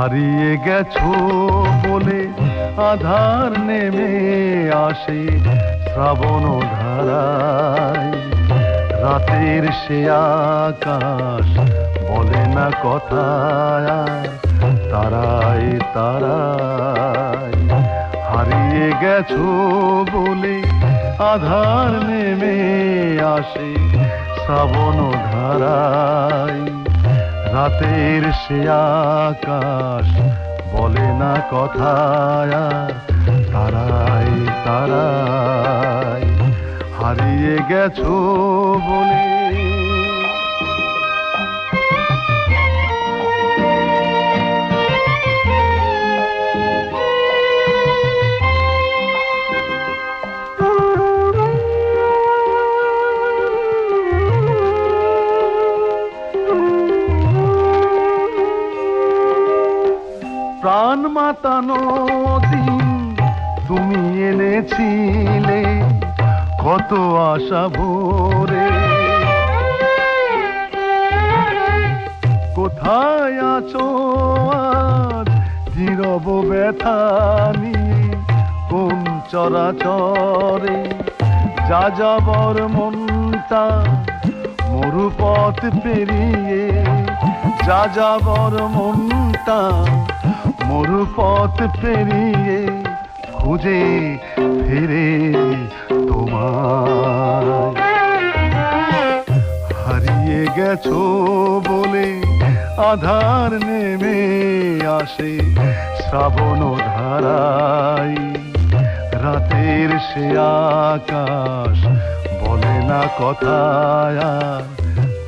হারিয়ে গেছো বলে আধার নেমে আসে শ্রাবণ ধারায়। রাতের সে আকাশ বলে না কথায়, তারায় তারায় হারিয়ে গেছো বলে আধার নেমে আসে শ্রাবণ ধারায়। রাতের সে আকাশ বলে না কথায়, তারায় তারায় হারিয়ে গেছো বলে। প্রাণ মাতানো দিন তুমি এনেছিলে কত আশা ভরে। কোথায় আছো আজ নীরব ব্যথা নিয়ে কোন চরাচরে? যা যাবর মনটা মরুপথ পেরিয়ে, যা যাবর মনটা মরুপথ পেরিয়ে খুঁজে ফিরে তোমায়। হারিয়ে গেছো বলে আধার নেমে আসে শ্রাবণ ধারায়। রাতের সে আকাশ বলে না কথায়,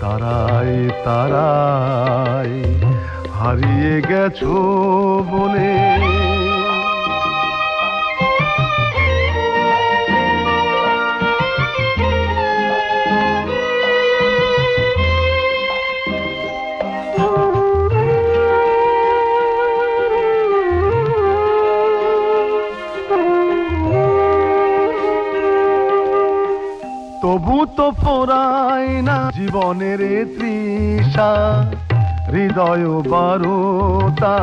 তারায় তারায় হারিয়ে গেছো বলে। তবু তো ফোরায় না জীবনের তৃষা, হৃদয় বারোতা।